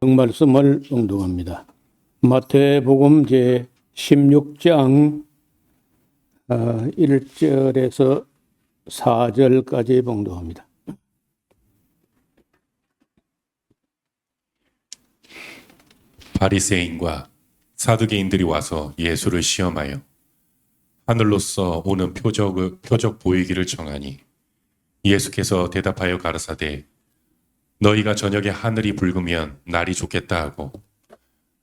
성경 말씀을 봉독합니다. 마태복음 제 16장 1절에서 4절까지 봉독합니다. 바리새인과 사두개인들이 와서 예수를 시험하여 하늘로서 오는 표적 보이기를 청하니 예수께서 대답하여 가라사대 너희가 저녁에 하늘이 붉으면 날이 좋겠다 하고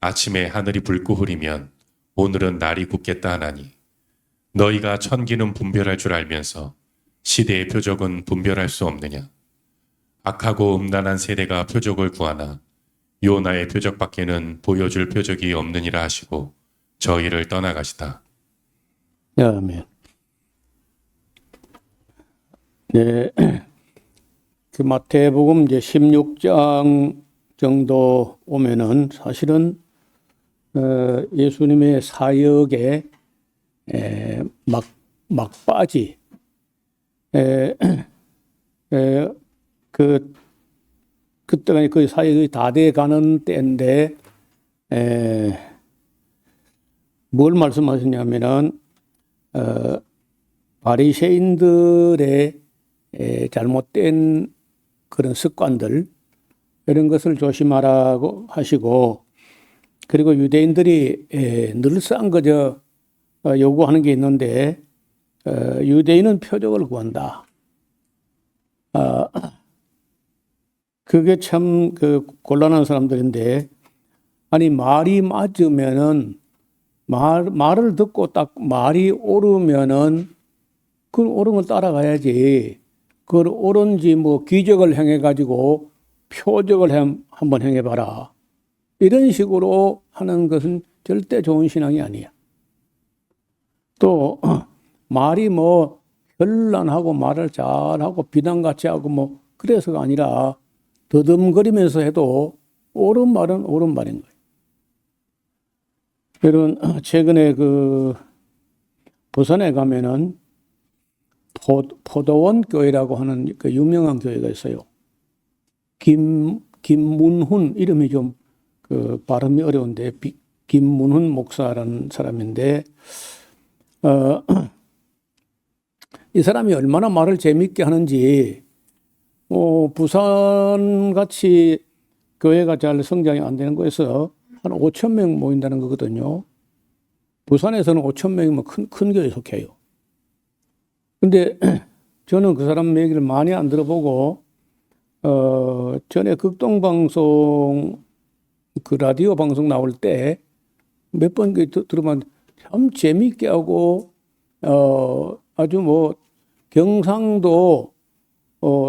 아침에 하늘이 붉고 흐리면 오늘은 날이 굳겠다 하나니 너희가 천기는 분별할 줄 알면서 시대의 표적은 분별할 수 없느냐. 악하고 음란한 세대가 표적을 구하나 요나의 표적밖에는 보여줄 표적이 없느니라 하시고 저희를 떠나가시다. 아멘. 네, 그 마태복음 이제 16장 정도 오면은 사실은 예수님의 사역의 막바지 그때가 그 사역이 다 돼 가는 때인데 뭘 말씀하셨냐면은 바리새인들의 잘못된 그런 습관들 이런 것을 조심하라고 하시고 그리고 유대인들이 늘상 그저 요구하는 게 있는데 유대인은 표적을 구한다. 그게 참 그 곤란한 사람들인데 아니 말이 맞으면은 말을 듣고 딱 말이 옳으면은 그 옳은 걸 따라가야지. 그걸 옳은지 뭐 기적을 행해 가지고 표적을 한번 행해 봐라. 이런 식으로 하는 것은 절대 좋은 신앙이 아니야. 또 말이 뭐 현란하고 말을 잘하고 비난같이 하고 뭐 그래서가 아니라 더듬거리면서 해도 옳은 말은 옳은 말인 거예요. 여러분 최근에 그 부산에 가면은 포도원 교회라고 하는 그 유명한 교회가 있어요. 김문훈 이름이 좀 그 발음이 어려운데 김문훈 목사라는 사람인데 이 사람이 얼마나 말을 재밌게 하는지 부산 같이 교회가 잘 성장이 안 되는 곳에서 한 5천 명 모인다는 거거든요. 부산에서는 5천 명이면 큰 교회에 속해요. 근데 저는 그 사람 얘기를 많이 안 들어보고 전에 극동방송 그 라디오 방송 나올 때 몇 번 들으면 참 재미있게 하고 아주 뭐 경상도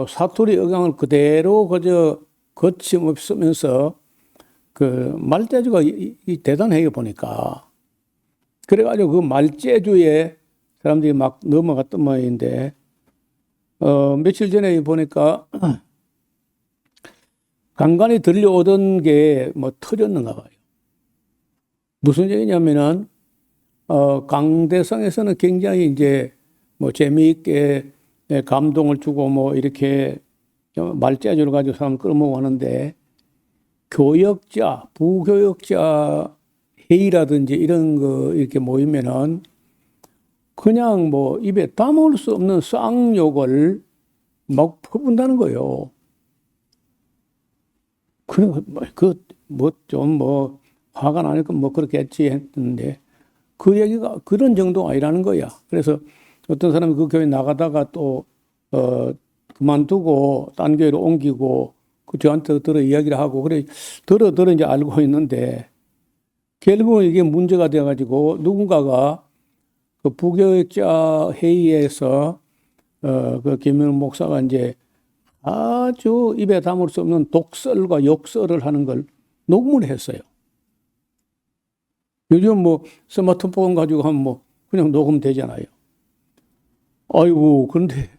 사투리 억양을 그대로 그저 거침없으면서 그 말재주가 대단해요 보니까. 그래가지고 그 말재주에 사람들이 막 넘어갔던 모양인데 며칠 전에 보니까 간간히 들려오던 게 뭐 터졌는가 봐요. 무슨 얘기냐면은 강대성에서는 굉장히 이제 뭐 재미있게 감동을 주고 뭐 이렇게 말재주를 가지고 사람 끌어모으고 하는데 교역자, 부교역자 회의라든지 이런 거 이렇게 모이면은 그냥 뭐 입에 담을 수 없는 쌍욕을 막 퍼붓는다는 거예요. 좀 화가 나니까 뭐 그렇게 했지 했는데 그 얘기가 그런 정도가 아니라는 거야. 그래서 어떤 사람이 그 교회 나가다가 또 그만두고 딴 교회로 옮기고 그 저한테 들어 이야기를 하고 그래 들어 이제 알고 있는데 결국 이게 문제가 돼가지고 누군가가 그 부교역자 회의에서 그 김윤 목사가 이제 아주 입에 담을 수 없는 독설과 욕설을 하는 걸 녹음을 했어요. 요즘 뭐 스마트폰 가지고 하면 뭐 그냥 녹음되잖아요. 아이고 그런데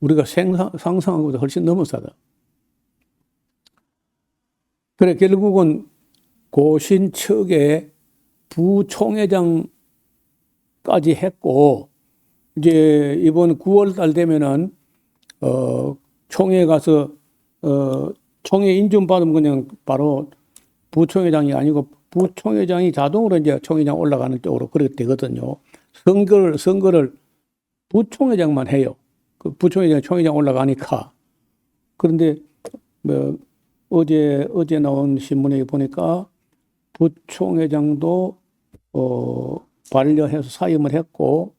우리가 상상하고도 훨씬 넘어서다. 그래 결국은 고신 측에 부총회장까지 했고 이제 이번 9월 달 되면은 총회 가서 총회 인준 받으면 그냥 바로 부총회장이 아니고 부총회장이 자동으로 이제 총회장 올라가는 쪽으로 그렇게 되거든요. 선거를 부총회장만 해요. 그 부총회장, 총회장 올라가니까. 그런데 뭐 어제 나온 신문에 보니까 부총회장도 반려해서 사임을 했고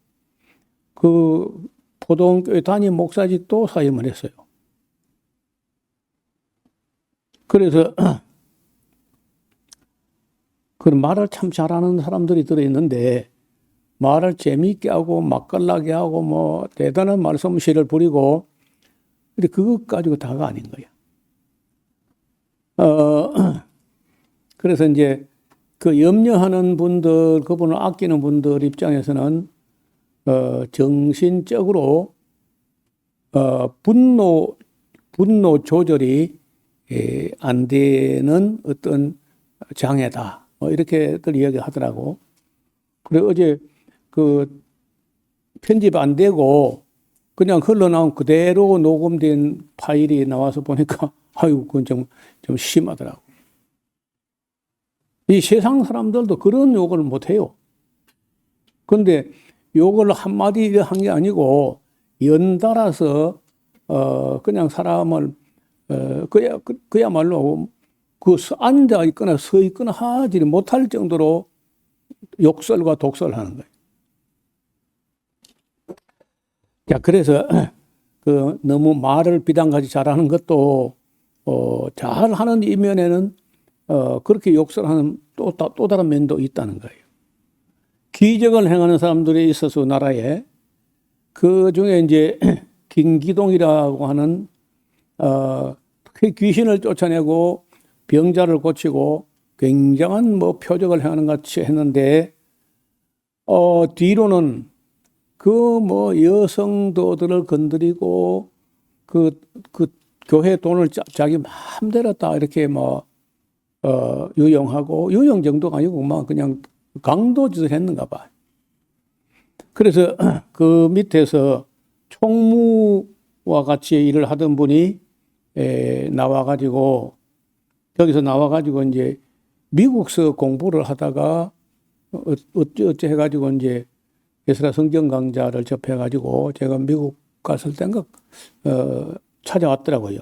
그 포동교회 담임 목사직도 사임을 했어요. 그래서 그 말을 참 잘하는 사람들이 들어있는데 말을 재미있게 하고 맛깔나게 하고 뭐 대단한 말솜씨를 부리고 근데 그것 가지고 다가 아닌 거야. 그래서 이제 그 염려하는 분들, 그분을 아끼는 분들 입장에서는 정신적으로 분노 조절이 안 되는 어떤 장애다. 이렇게들 이야기하더라고. 그래 어제 그 편집 안 되고 그냥 흘러나온 그대로 녹음된 파일이 나와서 보니까 아유 그건 좀 심하더라고. 이 세상 사람들도 그런 욕을 못 해요. 근데 욕을 한마디 한 게 아니고 연달아서 그냥 사람을 그야말로 그 앉아 있거나 서 있거나 하지 못할 정도로 욕설과 독설하는 거예요. 자, 그래서 그 너무 말을 비단같이 잘하는 것도 잘하는 이면에는 그렇게 욕설하는 또 다른 면도 있다는 거예요. 기적을 행하는 사람들이 있어서 나라에 그 중에 이제 김기동이라고 하는 귀신을 쫓아내고 병자를 고치고 굉장한 뭐 표적을 행하는 같이 했는데 뒤로는 그 뭐 여성도들을 건드리고 그 교회 돈을 자기 마음대로 다 이렇게 뭐 유용하고 유용 정도가 아니고 막 그냥 강도짓을 했는가 봐. 그래서 그 밑에서 총무와 같이 일을 하던 분이 나와가지고 여기서 나와가지고 이제 미국서 공부를 하다가 어째 해가지고 이제 예스라 성경 강좌를 접해가지고 제가 미국 갔을 땐가 찾아왔더라고요.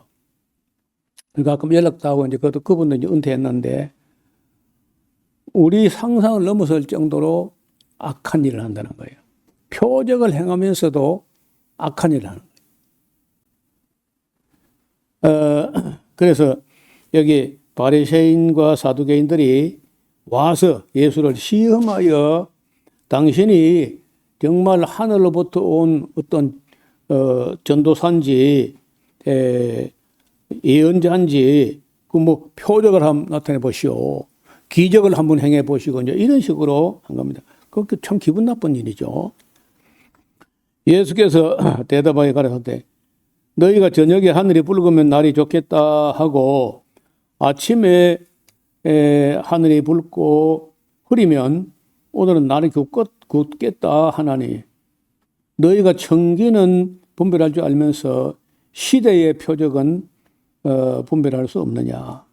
가끔 연락도 하고 이제 그분도 이제 은퇴했는데 우리 상상을 넘어설 정도로 악한 일을 한다는 거예요. 표적을 행하면서도 악한 일을 하는 거예요. 그래서 여기 바리새인과 사두개인들이 와서 예수를 시험하여 당신이 정말 하늘로부터 온 어떤 전도사인지 예언자인지 그 뭐 표적을 한번 나타내 보시오. 기적을 한번 행해 보시고 이제 이런 식으로 한 겁니다. 그게 참 기분 나쁜 일이죠. 예수께서 대답하여 가라사대 너희가 저녁에 하늘이 붉으면 날이 좋겠다 하고 아침에 하늘이 붉고 흐리면 오늘은 날이 굳겠다 하나니 너희가 청기는 분별할 줄 알면서 시대의 표적은 분별할 수 없느냐.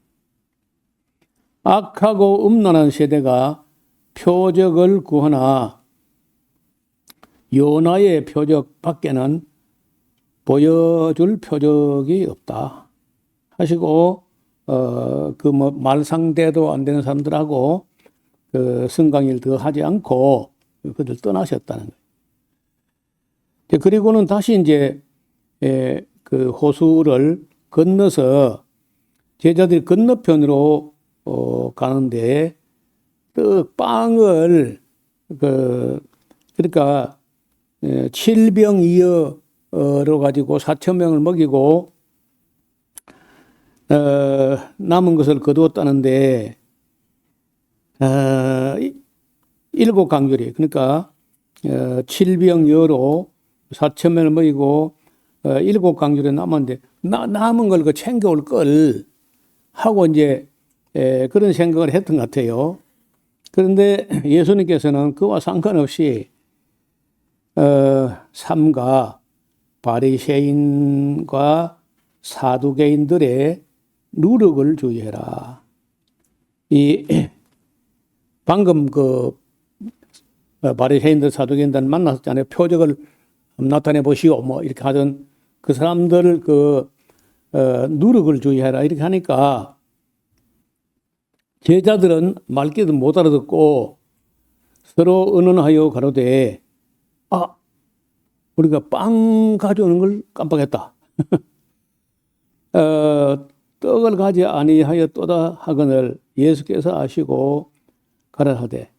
악하고 음란한 세대가 표적을 구하나 요나의 표적 밖에는 보여줄 표적이 없다 하시고 그 뭐 말상대도 안 되는 사람들하고 그 성강일 더 하지 않고 그들 떠나셨다는 거예요. 그리고는 다시 이제 그 호수를 건너서 제자들이 건너편으로 가는데 그 빵을 그러니까 7병2여로 가지고 4,000명을 먹이고 남은 것을 거두었다는데 7강줄이 그러니까 7병여로 4,000명을 먹이고 7강줄에 남았는데 남은 걸 챙겨올 걸 하고 이제 그런 생각을 했던 것 같아요. 그런데 예수님께서는 그와 상관없이 삼가 바리새인과 사두개인들의 누력을 주의해라. 이 방금 그 바리새인들 사두개인들 만났잖아요. 표적을 나타내 보시오. 뭐 이렇게 하던 그 사람들 누룩을 주의하라 이렇게 하니까 제자들은 말귀도 못 알아듣고 서로 의논하여 가로되 우리가 빵 가져오는 걸 깜빡했다. 떡을 가지 아니하였도다 하거늘 예수께서 아시고 가라사대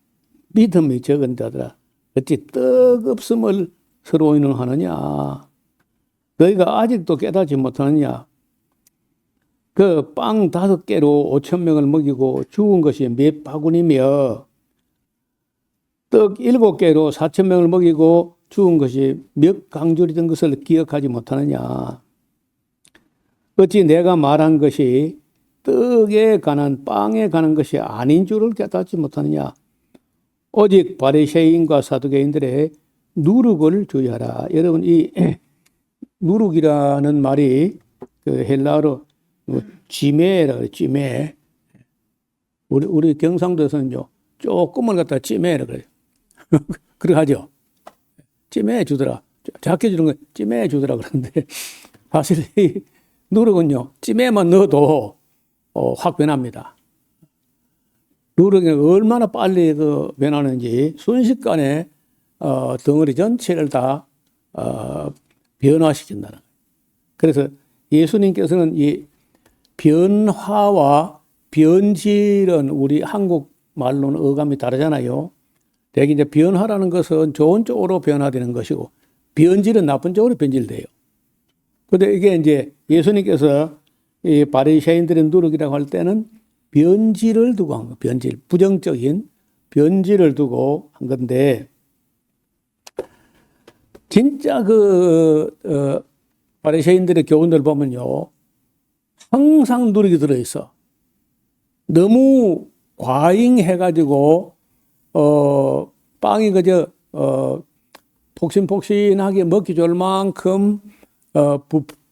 믿음이 적은 자들아 어찌 떡 없음을 서로 의논하느냐. 너희가 아직도 깨닫지 못하느냐. 그 빵 5개로 5,000명을 먹이고 죽은 것이 몇 바구니며 떡 7개로 4,000명을 먹이고 죽은 것이 몇 강줄이던 것을 기억하지 못하느냐. 어찌 내가 말한 것이 떡에 관한 빵에 관한 것이 아닌 줄을 깨닫지 못하느냐. 오직 바리새인과 사두개인들의 누룩을 주의하라. 여러분 이 누룩이라는 말이 그 헬라어로 찌메라 그래요. 찌메. 우리 경상도에서는요 조금을 갖다 찌메라 그래요. 그렇게 하죠. 찌메 주더라. 작게 주는 거 찌메 주더라 그러는데 사실 이 누룩은요 찌메만 넣어도 확 변합니다. 누룩이 얼마나 빨리 변하는지 순식간에 덩어리 전체를 다 변화시킨다는 거예요. 그래서 예수님께서는 이 변화와 변질은 우리 한국 말로는 어감이 다르잖아요. 대개 이제 변화라는 것은 좋은 쪽으로 변화되는 것이고 변질은 나쁜 쪽으로 변질돼요. 그런데 이게 이제 예수님께서 이 바리새인들의 누룩이라고 할 때는 변질을 두고 한 거, 변질, 부정적인 변질을 두고 한 건데, 진짜 바리새인들의 교훈들 보면요, 항상 누룩이 들어있어. 너무 과잉해가지고 빵이 그저 폭신폭신하게 먹기 좋을 만큼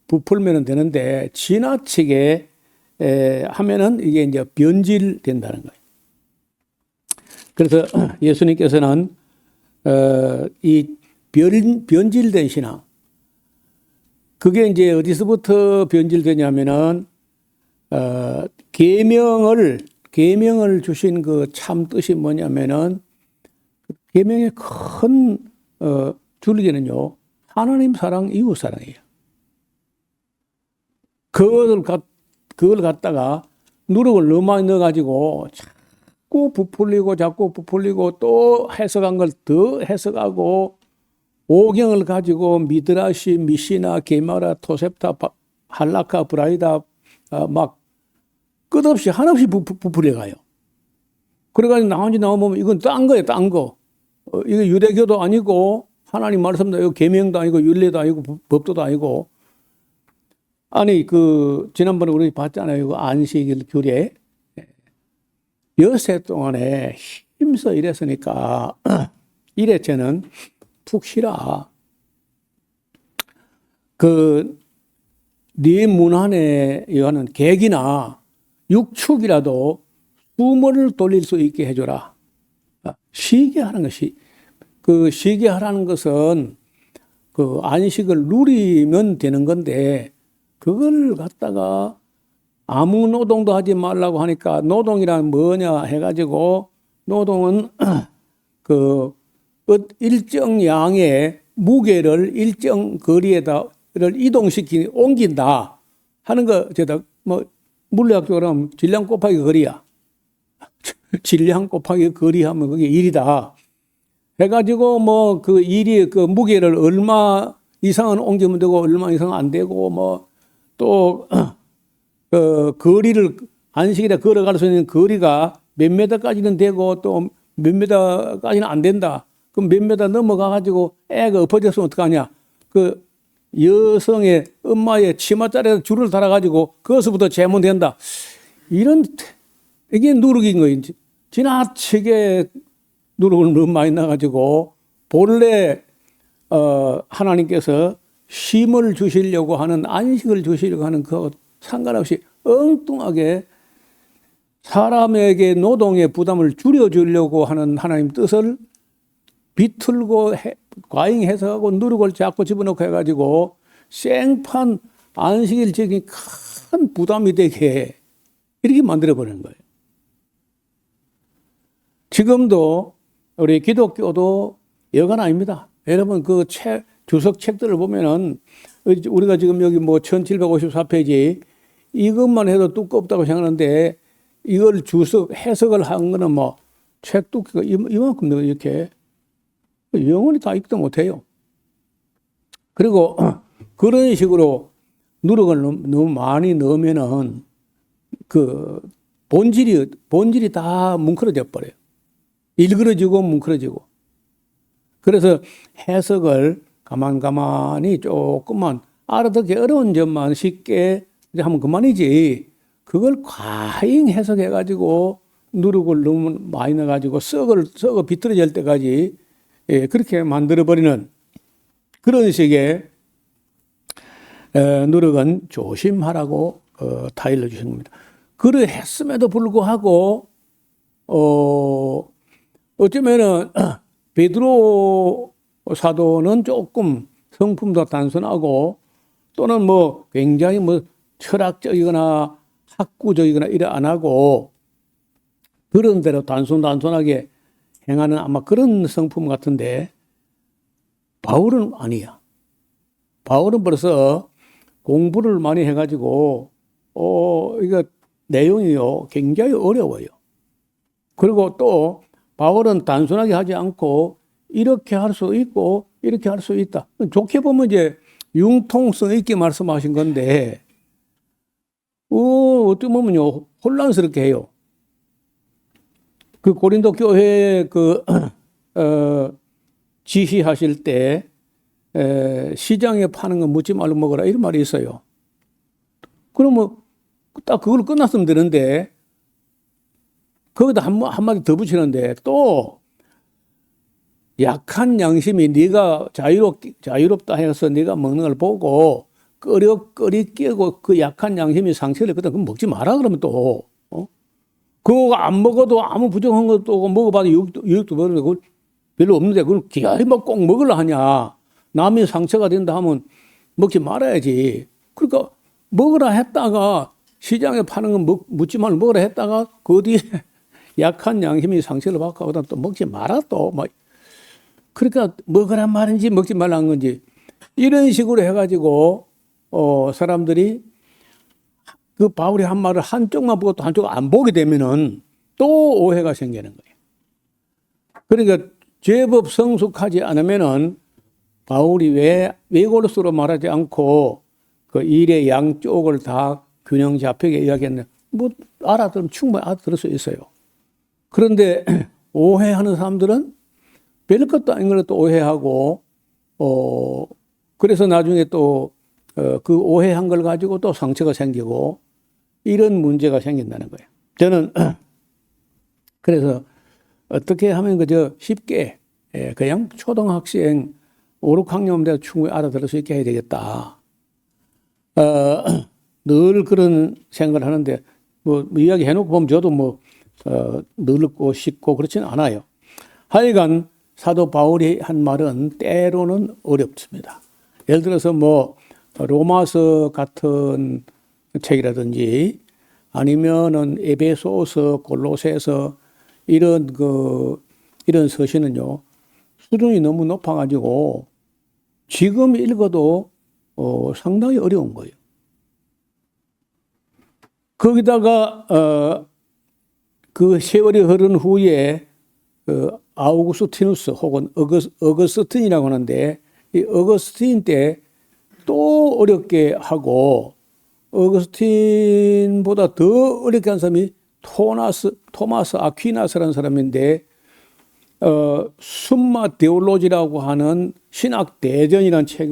부풀면 되는데 지나치게 하면은 이게 이제 변질된다는 거예요. 그래서 예수님께서는 이 변질된 신앙, 그게 이제 어디서부터 변질되냐면은 계명을 주신 그 참 뜻이 뭐냐면은 계명의 큰 줄기는요 하나님 사랑, 이웃 사랑이에요. 그걸 갖다가 누룩을 너무 많이 넣어가지고 자꾸 부풀리고 또 해석한 걸 더 해석하고 오경을 가지고 미드라시, 미시나, 게마라, 토셉타, 할라카, 브라이다 막 끝없이 한없이 부풀려가요. 그래가지고 나오면 이건 딴 거예요, 딴 거. 이거 유대교도 아니고 하나님 말씀도 아니고 계명도 아니고 율례도 아니고 법도도 아니고. 아니 지난번에 우리 봤잖아요. 안식일 규례. 엿새 동안에 힘써 일했으니까 일회째는 푹 쉬라. 네 문 안에 여하는 객이나 육축이라도 숨을 돌릴 수 있게 해줘라. 쉬게 하는 것이 쉬게 하라는 것은 안식을 누리면 되는 건데 그걸 갖다가 아무 노동도 하지 말라고 하니까 노동이란 뭐냐 해가지고 노동은 일정 양의 무게를 일정 거리에다를 옮긴다 하는 거 제가 물리학적으로 하면 질량 곱하기 거리야. 질량 곱하기 거리 하면 그게 일이다. 해가지고 그 일이 무게를 얼마 이상은 옮기면 되고 얼마 이상은 안 되고 또 거리를 안식일에 걸어갈 수 있는 거리가 몇 미터까지는 되고 또 몇 미터까지는 안 된다. 그럼 몇 미터 넘어가가지고 애가 엎어졌으면 어떡하냐. 여성의 엄마의 치마자리에 줄을 달아가지고 그것부터 재면 된다. 이게 누룩인 거예요. 지나치게 누룩을 너무 많이 넣어가지고 본래 하나님께서 쉼을 주시려고 하는 안식을 주시려고 하는 그거 상관없이 엉뚱하게 사람에게 노동의 부담을 줄여주려고 하는 하나님 뜻을 비틀고 과잉해석하고 누룩을 자꾸 집어넣고 해가지고 생판 안식일 지키기 큰 부담이 되게 이렇게 만들어버리는 거예요. 지금도 우리 기독교도 여간 아닙니다. 여러분 그 주석 책들을 보면은 우리가 지금 여기 뭐 1754페이지 이것만 해도 두껍다고 생각하는데 이걸 주석 해석을 한 거는 뭐 책 두께가 이만큼 이렇게 영원히 다 읽도 못해요. 그리고 그런 식으로 누룩을 너무 많이 넣으면은 그 본질이 다 뭉클어져 버려요. 일그러지고 뭉클어지고. 그래서 해석을 가만히 조금만 알아듣기 어려운 점만 쉽게 하면 그만이지. 그걸 과잉 해석해가지고 누룩을 너무 많이 넣어가지고 썩어 비틀어질 때까지 그렇게 만들어버리는 그런 식의 누룩은 조심하라고 타일러 주신 겁니다. 그러했음에도 불구하고 어쩌면은 베드로 사도는 조금 성품도 단순하고 또는 뭐 굉장히 뭐 철학적이거나 학구적이거나 이래 안 하고 그런 대로 단순하게 행하는 아마 그런 성품 같은데 바울은 아니야. 바울은 벌써 공부를 많이 해가지고 이거 내용이요 굉장히 어려워요. 그리고 또 바울은 단순하게 하지 않고 이렇게 할 수 있고 이렇게 할 수 있다. 좋게 보면 이제 융통성 있게 말씀하신 건데 어떻게 보면요 혼란스럽게 해요. 그 고린도 교회 지시하실 때 시장에 파는 거 묻지 말고 먹어라 이런 말이 있어요. 그러면 딱 그걸 끝났으면 되는데 거기다 한마디 더 붙이는데 또 약한 양심이 네가 자유롭다 해서 네가 먹는 걸 보고 끄리 깨고 그 약한 양심이 상처를 했거든. 그럼 먹지 마라 그러면 또 그거 안 먹어도 아무 부정한 것도 먹어봐도 유익도 별로 없는데 그걸 기아이 꼭 먹으려 하냐. 남이 상처가 된다 하면 먹지 말아야지. 그러니까 먹으라 했다가 시장에 파는 거 묻지 말고 먹으라 했다가 그 뒤에 약한 양심이 상처를 받고 또 먹지 마라 또. 그러니까 먹으란 말인지 먹지 말라는 건지 이런 식으로 해가지고 사람들이 그 바울이 한 말을 한쪽만 보고 또 한쪽 안 보게 되면은 또 오해가 생기는 거예요. 그러니까 제법 성숙하지 않으면은 바울이 왜 외골수로 말하지 않고 그 일의 양쪽을 다 균형 잡히게 이야기했냐. 뭐 알아들으면 충분히 알아들을 수 있어요. 그런데 오해하는 사람들은 별 것도 아닌 걸 또 오해하고 그래서 나중에 또 그 오해한 걸 가지고 또 상처가 생기고 이런 문제가 생긴다는 거예요. 저는 그래서 어떻게 하면 그저 쉽게 그냥 초등학생 5, 6학년 돼도 충분히 알아들을 수 있게 해야 되겠다. 늘 그런 생각을 하는데 뭐 이야기 해놓고 보면 저도 늙고 싶고 그렇지는 않아요. 하여간 사도 바울이 한 말은 때로는 어렵습니다. 예를 들어서 로마서 같은 책이라든지 아니면은 에베소서, 골로새서 이런 서신은요 수준이 너무 높아가지고 지금 읽어도 상당히 어려운 거예요. 거기다가 그 세월이 흐른 후에 아우구스티누스 혹은 어거스틴이라고 하는데 이 어거스틴 때 또 어렵게 하고 어거스틴보다 더 어렵게 한 사람이 토마스 아퀴나스라는 사람인데 숨마 데올로지라고 하는 신학 대전이라는 책이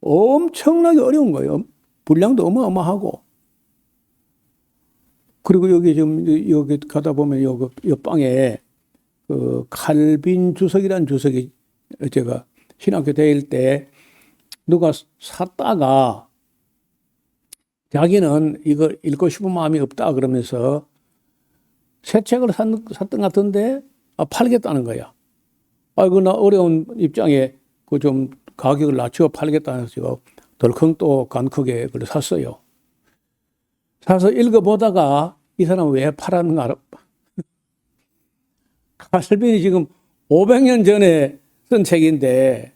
엄청나게 어려운 거예요. 분량도 어마어마하고. 그리고 여기 가다 보면 옆방에 칼빈 주석이라는 주석이 제가 신학교 다닐 때 누가 샀다가 자기는 이걸 읽고 싶은 마음이 없다 그러면서 새 책을 샀던 같은데 팔겠다는 거야. 아이고 나 어려운 입장에 그 좀 가격을 낮춰 팔겠다는 해서 덜컹 또 간 크게 그걸 샀어요. 사서 읽어보다가 이 사람은 왜 팔았는가 알아? 칼빈이 지금 500년 전에 쓴 책인데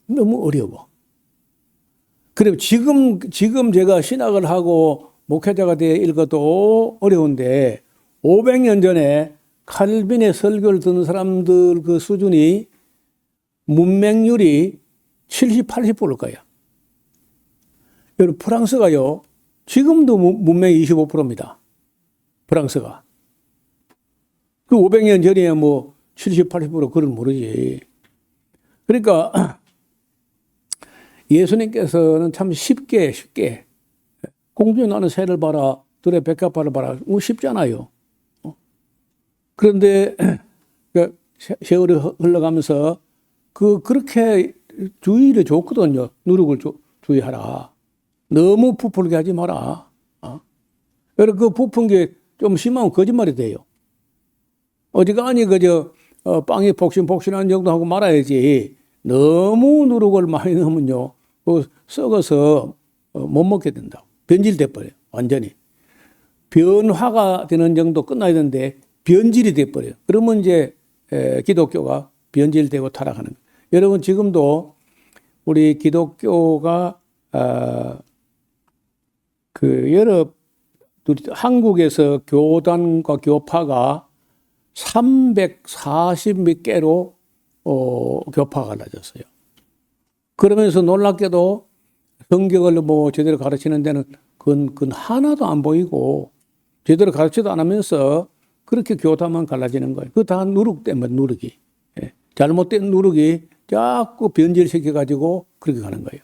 너무 어려워. 그리고 지금 제가 신학을 하고 목회자가 되어 읽어도 어려운데 500년 전에 칼빈의 설교를 듣는 사람들 그 수준이 문맹률이 70, 80%일 거야. 여러분 프랑스가요. 지금도 문맹이 25%입니다. 프랑스가. 그 500년 전에 뭐 70, 80% 그걸 모르지. 그러니까 예수님께서는 참 쉽게 공중에 나는 새를 봐라, 들의 백합화를 봐라. 뭐 쉽잖아요. 그런데 세월이 흘러가면서 그렇게 주의를 줬거든요. 누룩을 주의하라. 너무 부풀게 하지 마라. 여러분 그 부푼 게 좀 심하면 거짓말이 돼요. 어지간히 빵이 폭신폭신한 정도 하고 말아야지. 너무 누룩을 많이 넣으면요, 썩어서 못 먹게 된다고. 변질돼 버려요. 완전히. 변화가 되는 정도 끝나야 되는데 변질이 돼 버려요. 그러면 이제 기독교가 변질되고 타락하는 거예요. 여러분 지금도 우리 기독교가 한국에서 교단과 교파가 340몇 개로 교파가 갈라졌어요. 그러면서 놀랍게도 성경을 뭐 제대로 가르치는 데는 그건 하나도 안 보이고 제대로 가르치도 안 하면서 그렇게 교단만 갈라지는 거예요. 그 다 누룩 때문에 누룩이. 잘못된 누룩이 자꾸 변질시켜가지고 그렇게 가는 거예요.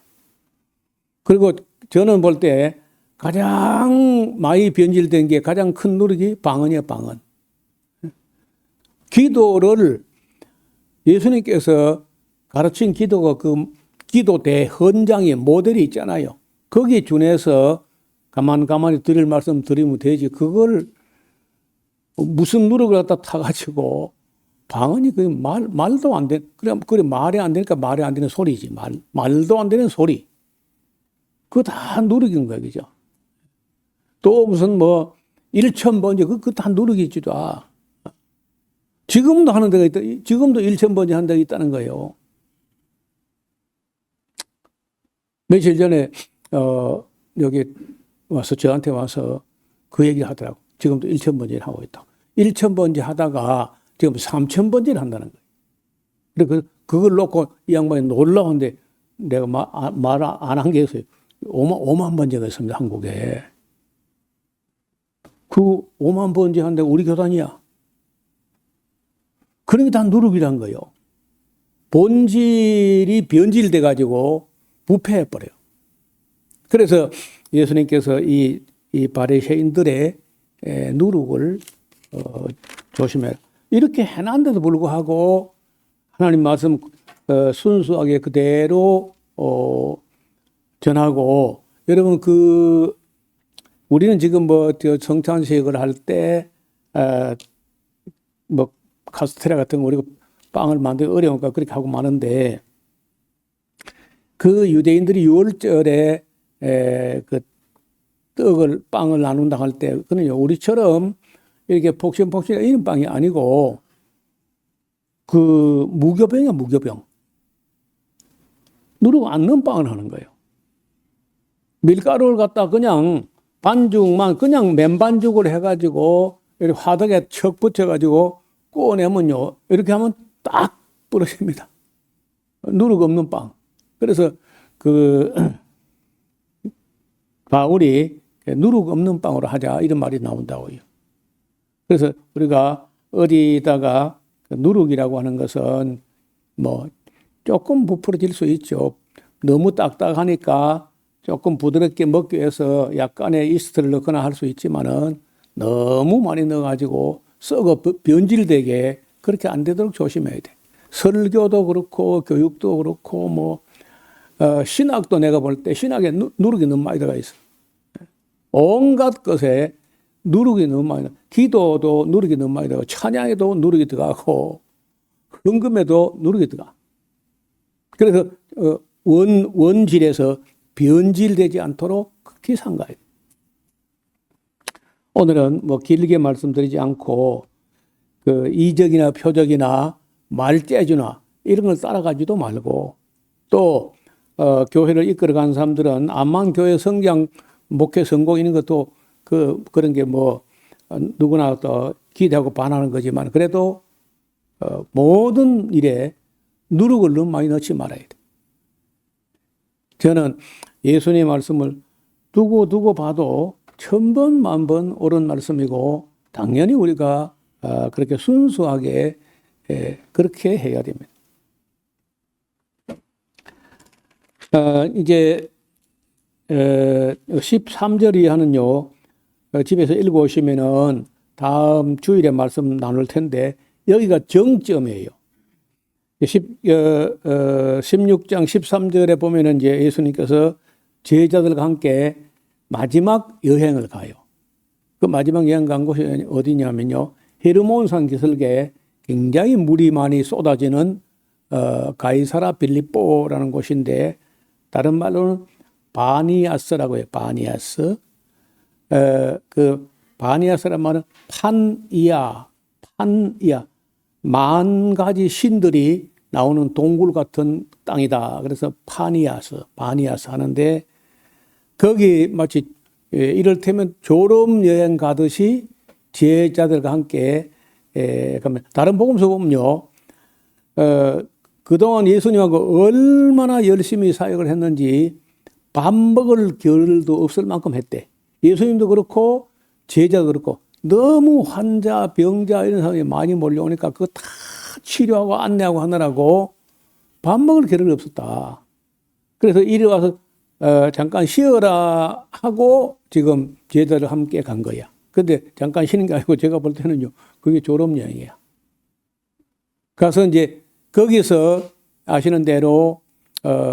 그리고 저는 볼 때 가장 많이 변질된 게 가장 큰 누룩이 방언이에요, 방언. 기도를 예수님께서 가르친 기도가 그 기도 대헌장의 모델이 있잖아요. 거기에 준해서 가만히 드릴 말씀 드리면 되지. 그걸 무슨 누룩을 갖다 타가지고 방언이 그 말도 안 돼. 그래 말이 안 되니까 말이 안 되는 소리지. 말도 안 되는 소리. 그거 다 누룩인 거야, 그죠? 또 무슨 뭐 일천번제 그거 다 누룩이지도. 지금도 하는 데가 있다. 지금도 일천번제 하는 데가 있다는 거예요. 며칠 전에 여기 와서 저한테 와서 그 얘기 하더라고. 지금도 일천번제를 하고 있다. 일천번제 하다가 지금 3천번제를 한다는 거예요. 그래 그걸 놓고 이 양반이 놀라운데 내가 말 안 한 게 있어요. 5만 번제가 있습니다, 한국에. 그 5만 번제 하는데 우리 교단이야. 그러니까 다 누룩이란 거예요. 본질이 변질돼 가지고 부패해 버려요. 그래서 예수님께서 이 바리새인들의 누룩을 조심해라. 이렇게 해놨는데도 불구하고 하나님 말씀 순수하게 그대로 전하고, 여러분 우리는 지금 뭐 성찬식을 할 때 뭐 카스테라 같은 거 우리가 빵을 만들기 어려우니까 그렇게 하고 마는데, 그 유대인들이 유월절에 그 빵을 나눈다 할 때 그는요, 우리처럼 이렇게 폭신폭신한 이런 빵이 아니고 그 무교병이야, 무교병. 누룩 안 넣은 빵을 하는 거예요. 밀가루를 갖다 그냥 반죽만 그냥 맨반죽을 해가지고 이렇게 화덕에 척 붙여가지고 구워내면요, 이렇게 하면 딱 부러집니다. 누룩 없는 빵. 그래서 바울이 누룩 없는 빵으로 하자 이런 말이 나온다고요. 그래서 우리가 어디다가 누룩이라고 하는 것은 뭐 조금 부풀어질 수 있죠. 너무 딱딱하니까 조금 부드럽게 먹기 위해서 약간의 이스트를 넣거나 할 수 있지만은 너무 많이 넣어가지고 썩어 변질되게 그렇게 안 되도록 조심해야 돼. 설교도 그렇고 교육도 그렇고 뭐 신학도 내가 볼 때 신학에 누룩이 너무 많이 들어가 있어. 온갖 것에 누룩이 너무 많이 기도도 누룩이 너무 많이 들어가고 찬양에도 누룩이 들어가고 헌금에도 누룩이 들어가. 그래서 원질에서 변질되지 않도록 극히 삼가야 돼. 오늘은 뭐 길게 말씀드리지 않고 그 이적이나 표적이나 말재주나 이런 걸 따라가지도 말고 또 교회를 이끌어가는 사람들은 암만 교회 성장 목회 성공 이런 것도 그런 게 뭐 누구나 또 기대하고 반하는 거지만 그래도 모든 일에 누룩을 너무 많이 넣지 말아야 돼. 저는 예수님의 말씀을 두고 봐도 1000번, 10,000번 옳은 말씀이고 당연히 우리가 그렇게 순수하게 그렇게 해야 됩니다. 이제 13절 이하는요. 집에서 읽어오시면은 다음 주일에 말씀 나눌 텐데 여기가 정점이에요. 16장 13절에 보면은 이제 예수님께서 제자들과 함께 마지막 여행을 가요. 그 마지막 여행 간 곳이 어디냐면요. 헤르몬산 기슭에 굉장히 물이 많이 쏟아지는 가이사라 빌립보라는 곳인데 다른 말로는 바니아스라고 해요. 바니아스. 그 바니아스란 말은 판이야. 만 가지 신들이 나오는 동굴 같은 땅이다. 그래서 바니아스 하는데 거기 마치 이를테면 졸업 여행 가듯이 제자들과 함께 가면 다른 복음서 보면요. 그동안 예수님하고 얼마나 열심히 사역을 했는지 밥 먹을 겨를도 없을 만큼 했대. 예수님도 그렇고 제자도 그렇고 너무 환자, 병자 이런 사람이 많이 몰려오니까 그거 다 치료하고 안내하고 하느라고 밥 먹을 겨를이 없었다. 그래서 이리 와서 잠깐 쉬어라 하고 지금 제자들 함께 간 거야. 근데 잠깐 쉬는 게 아니고 제가 볼 때는요. 그게 졸업여행이야. 가서 이제 거기서 아시는 대로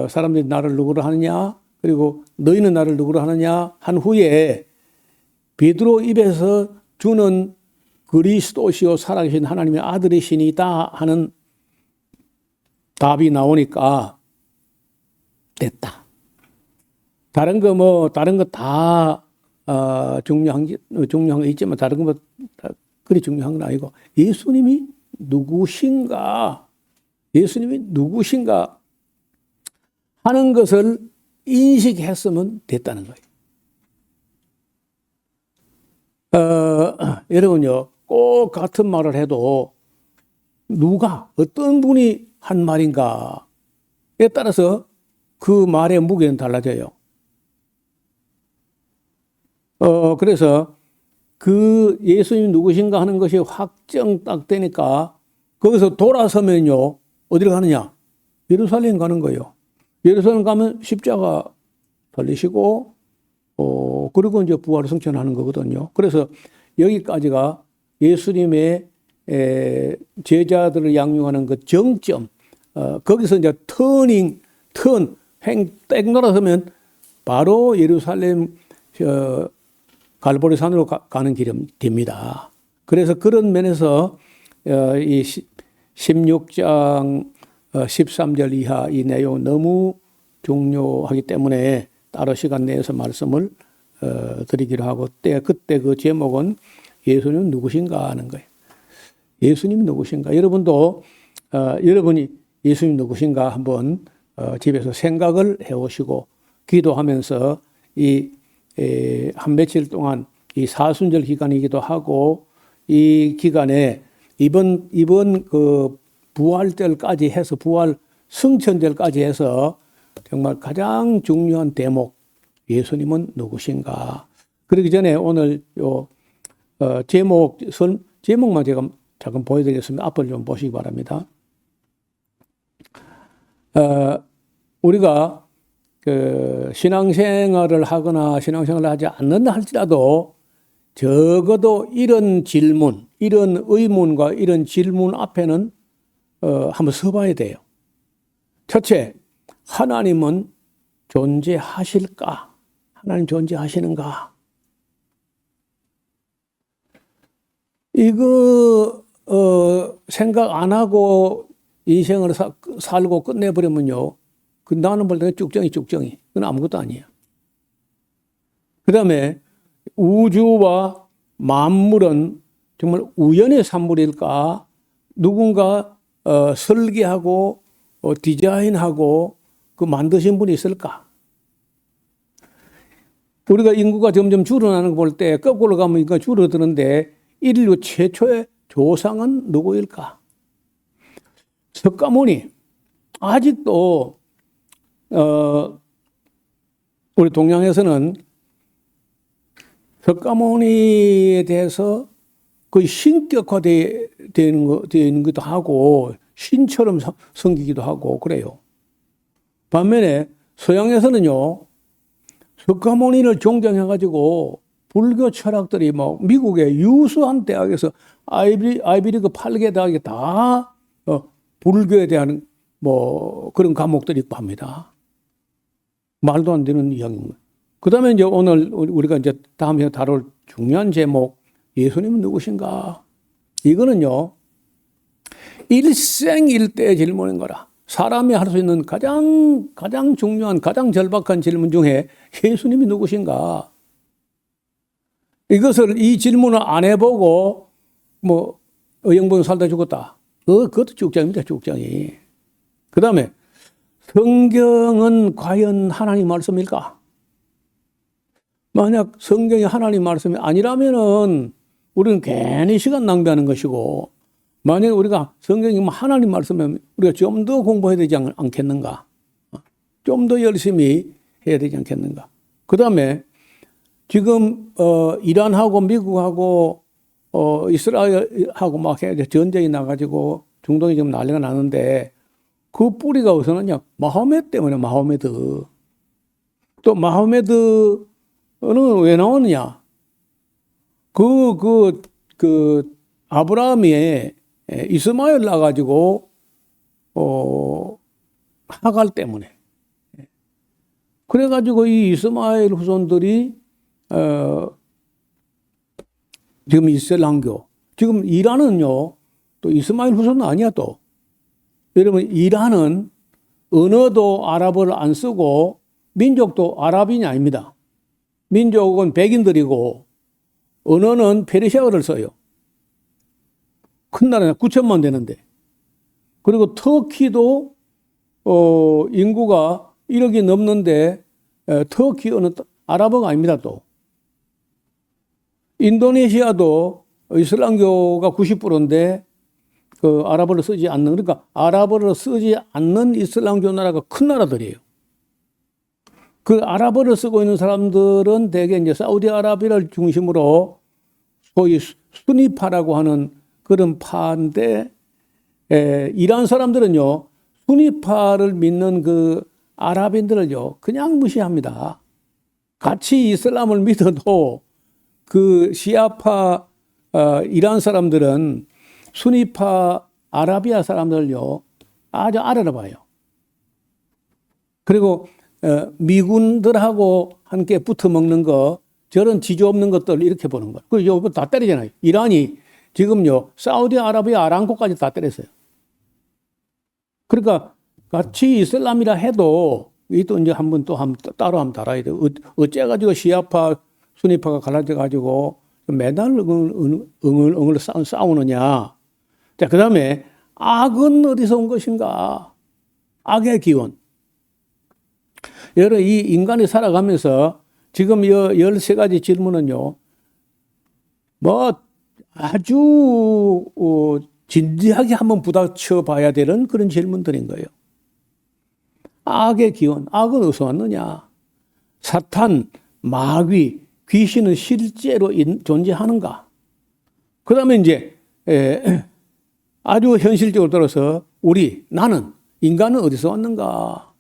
사람들이 나를 누구로 하느냐 그리고 너희는 나를 누구로 하느냐 한 후에 베드로 입에서 주는 그리스도시요 살아계신 하나님의 아들이시니다 하는 답이 나오니까 됐다. 다른 거 다 중요한 거 있지만 다른 거 그리 중요한 건 아니고 예수님이 누구신가 하는 것을 인식했으면 됐다는 거예요. 여러분요, 꼭 같은 말을 해도 어떤 분이 한 말인가에 따라서 그 말의 무게는 달라져요. 그래서 그 예수님 누구신가 하는 것이 확정 딱 되니까 거기서 돌아서면요, 어디로 가느냐? 예루살렘 가는 거예요. 예루살렘 가면 십자가 달리시고, 그리고 이제 부활을 성천하는 거거든요. 그래서 여기까지가 예수님의 제자들을 양육하는 그 정점, 거기서 이제 딱 놀아서면 바로 예루살렘 갈보리산으로 가는 길이 됩니다. 그래서 그런 면에서 이 16장 13절 이하 이 내용 너무 중요하기 때문에 따로 시간 내에서 말씀을 드리기로 하고 그때 그 제목은 예수님 누구신가 하는 거예요. 예수님 누구신가? 여러분도 여러분이 예수님 누구신가 한번 집에서 생각을 해오시고 기도하면서 한 며칠 동안 이 사순절 기간이기도 하고 이 기간에 이번 그 부활절까지 해서 부활 승천절까지 해서 정말 가장 중요한 대목 예수님은 누구신가? 그러기 전에 오늘 요 제목만 제가 잠깐 보여드리겠습니다. 앞을 좀 보시기 바랍니다. 우리가 그 신앙생활을 하거나 신앙생활을 하지 않는다 할지라도 적어도 이런 질문, 이런 의문과 이런 질문 앞에는 한번 서봐야 돼요. 첫째, 하나님은 존재하실까? 하나님 존재하시는가? 이거 생각 안 하고 인생을 살고 끝내버리면요. 그 나는 볼 때 쭉정이. 그건 아무것도 아니야. 그 다음에 우주와 만물은 정말 우연의 산물일까? 누군가 설계하고 디자인하고 그 만드신 분이 있을까? 우리가 인구가 점점 줄어나는 거 볼 때 거꾸로 가면 인구가 줄어드는데 인류 최초의 조상은 누구일까? 석가모니. 아직도 우리 동양에서는 석가모니에 대해서 거의 신격화되는 것도 하고 신처럼 섬기기도 하고 그래요. 반면에 서양에서는요, 석가모니를 존경해가지고 불교 철학들이 뭐 미국의 유수한 대학에서 아이비리그 8개 대학에 다 불교에 대한 뭐 그런 과목들이 있고 합니다. 말도 안 되는 이야기입니다. 그 다음에 이제 오늘 우리가 이제 다음에 다룰 중요한 제목, 예수님은 누구신가? 이거는요, 일생일대의 질문인 거라. 사람이 할 수 있는 가장 중요한, 가장 절박한 질문 중에 예수님이 누구신가? 이 질문을 안 해보고, 뭐, 의형보험 살다 죽었다. 그것도 쭉장입니다, 쭉장이. 그 다음에, 성경은 과연 하나님 말씀일까? 만약 성경이 하나님 말씀이 아니라면은 우리는 괜히 시간 낭비하는 것이고, 만약에 우리가 성경이 하나님 말씀이면 우리가 좀 더 공부해야 되지 않겠는가? 좀 더 열심히 해야 되지 않겠는가? 그 다음에 지금 이란하고 미국하고 이스라엘하고 막 전쟁이 나가지고 중동이 지금 난리가 나는데 그 뿌리가 어디서 났냐? 마호메 때문에 마호메드. 또 마호메드는 왜 나오느냐? 아브라함이 이스마엘 낳아가지고 하갈 때문에. 그래가지고 이 이스마엘 후손들이 지금 이슬람교. 지금 이란은요, 또 이스마엘 후손은 아니야, 또. 여러분, 이란은 언어도 아랍어를 안 쓰고 민족도 아랍인이 아닙니다. 민족은 백인들이고 언어는 페르시아어를 써요. 큰 나라는 9천만 되는데. 그리고 터키도 인구가 1억이 넘는데 터키어는 아랍어가 아닙니다, 또. 인도네시아도 이슬람교가 90%인데 그 아랍어를 쓰지 않는, 그러니까 아랍어를 쓰지 않는 이슬람교 나라가 큰 나라들이에요. 그 아랍어를 쓰고 있는 사람들은 대개 이제 사우디아라비아를 중심으로 소위 수니파라고 하는 그런 파인데, 이란 사람들은요, 수니파를 믿는 그 아랍인들을요, 그냥 무시합니다. 같이 이슬람을 믿어도 그 시아파 이란 사람들은 수니파 아라비아 사람들을요, 아주 알아봐요. 그리고 미군들하고 함께 붙어 먹는 거, 저런 지조 없는 것들 이렇게 보는 거예요. 그 요거 다 때리잖아요. 이란이 지금요, 사우디아라비아 아람코까지 다 때렸어요. 그러니까 같이 이슬람이라 해도 이또 이제 따로 한번 달아야 돼요. 어째가지고 시아파, 수니파가 갈라져가지고 매달 응을 싸우느냐. 자, 그 다음에 악은 어디서 온 것인가? 악의 기원. 이 인간이 살아가면서 지금 13가지 질문은요, 뭐 아주 진지하게 한번 부닥쳐 봐야 되는 그런 질문들인 거예요. 악의 기원, 악은 어디서 왔느냐? 사탄, 마귀, 귀신은 실제로 존재하는가? 그 다음에 이제 아주 현실적으로 들어서 나는, 인간은 어디서 왔는가?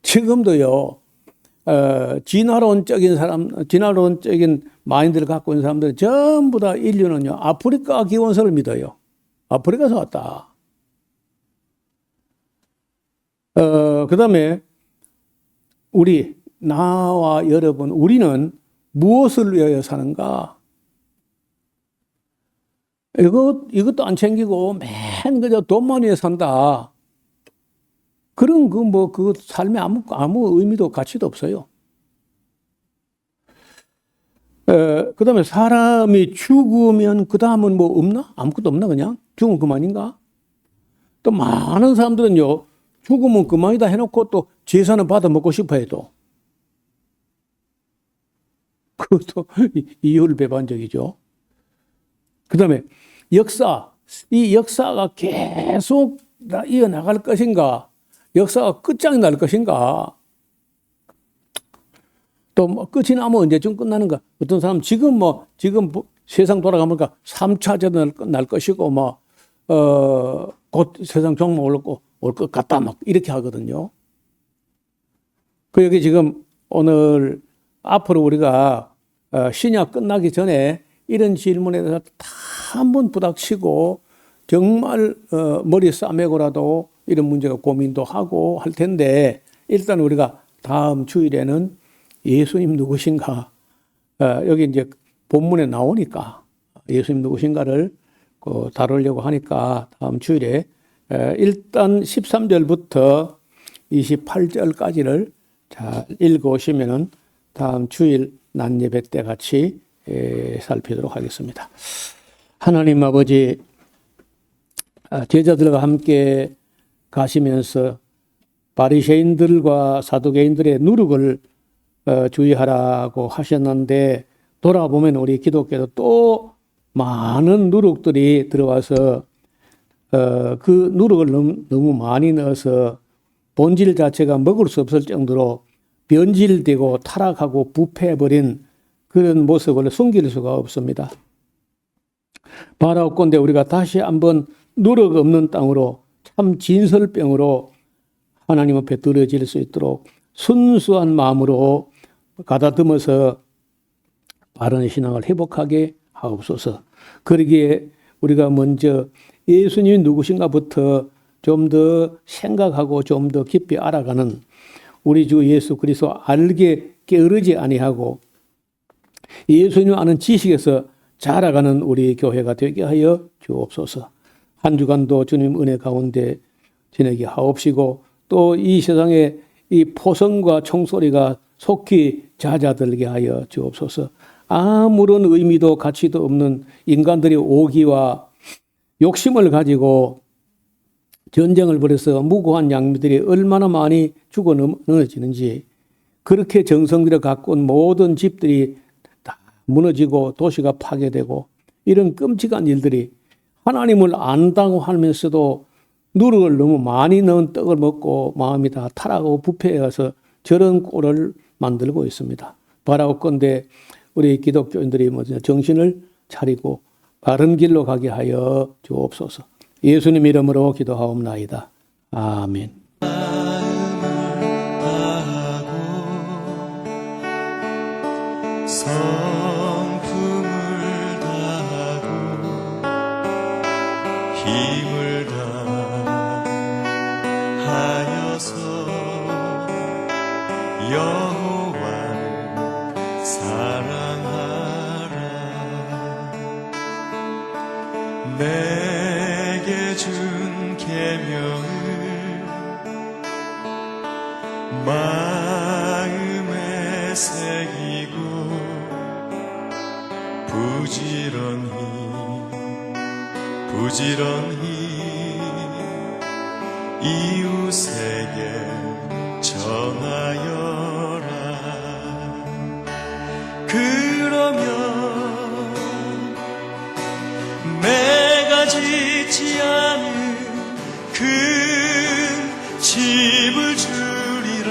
지금도요, 진화론적인 마인드를 갖고 있는 사람들은 전부 다 인류는요, 아프리카 기원설을 믿어요. 아프리카에서 왔다. 그 다음에 나와 여러분, 우리는 무엇을 위하여 사는가? 이것도 안 챙기고 맨 그저 돈만 위해 산다. 그런 그 삶에 아무 의미도 가치도 없어요. 그 다음에 사람이 죽으면 그 다음은 뭐 없나? 아무것도 없나 그냥? 죽으면 그만인가? 또 많은 사람들은요, 죽으면 그만이다 해놓고 또 제사는 받아 먹고 싶어 해도. 그것도 이율배반적이죠. 그 다음에 이 역사가 계속 이어나갈 것인가? 역사가 끝장이 날 것인가? 또 뭐 끝이 나면 언제쯤 끝나는가? 어떤 사람 지금 세상 돌아가니까 3차 대전 날 것이고 곧 세상 종말 올 것 같다 막 이렇게 하거든요. 그 여기 지금 오늘 앞으로 우리가 신약 끝나기 전에 이런 질문에 대해서 다 한번 부닥치고 정말 머리 싸매고라도 이런 문제가 고민도 하고 할 텐데 일단 우리가 다음 주일에는 예수님 누구신가 여기 이제 본문에 나오니까 예수님 누구신가를 다루려고 하니까 다음 주일에 일단 13절부터 28절까지를 잘 읽어오시면은 다음 주일 낮 예배 때 같이 살피도록 하겠습니다. 하나님 아버지, 제자들과 함께 가시면서 바리새인들과 사두개인들의 누룩을 주의하라고 하셨는데 돌아보면 우리 기독교도 또 많은 누룩들이 들어와서 그 누룩을 너무 많이 넣어서 본질 자체가 먹을 수 없을 정도로 변질되고 타락하고 부패해버린 그런 모습을 숨길 수가 없습니다. 바라옵건대 우리가 다시 한번 누룩 없는 땅으로 참 진설병으로 하나님 앞에 드려질 수 있도록 순수한 마음으로 가다듬어서 바른 신앙을 회복하게 하옵소서. 그러기에 우리가 먼저 예수님이 누구신가부터 좀 더 생각하고 좀 더 깊이 알아가는 우리 주 예수 그리스도 알게 게으르지 아니하고 예수님 아는 지식에서 자라가는 우리 교회가 되게 하여 주옵소서. 한 주간도 주님 은혜 가운데 지내게 하옵시고 또 이 세상에 이 포성과 총소리가 속히 잦아들게 하여 주옵소서. 아무런 의미도 가치도 없는 인간들의 오기와 욕심을 가지고 전쟁을 벌여서 무고한 양미들이 얼마나 많이 죽어 넘어지는지 그렇게 정성들여 가꾼 모든 집들이 다 무너지고 도시가 파괴되고 이런 끔찍한 일들이 하나님을 안다고 하면서도 누룩을 너무 많이 넣은 떡을 먹고 마음이 다 타락하고 부패해서 저런 꼴을 만들고 있습니다. 바라옵건대 우리 기독교인들이 정신을 차리고 바른 길로 가게 하여 주옵소서. 예수님 이름으로 기도하옵나이다. 아멘. 성품을 다하고 힘을 다하여서 여호와를 사랑하라. 내게 준 계명을 마음에 새기고 부지런히 이웃에게 전하여라. 그러면 내가 짓지 않은 큰 집을 주리라.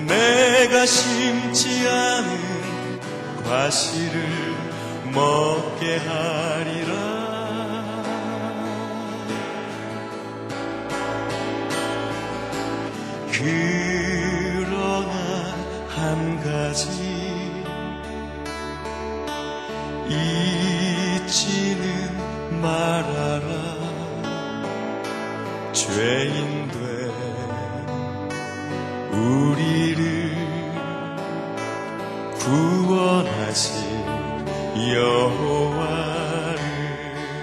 내가 심지 않은 과실을 먹게 하리라. 그러나 한 가지 잊지는 말아라. 죄인된 우리를 구원하신 여호와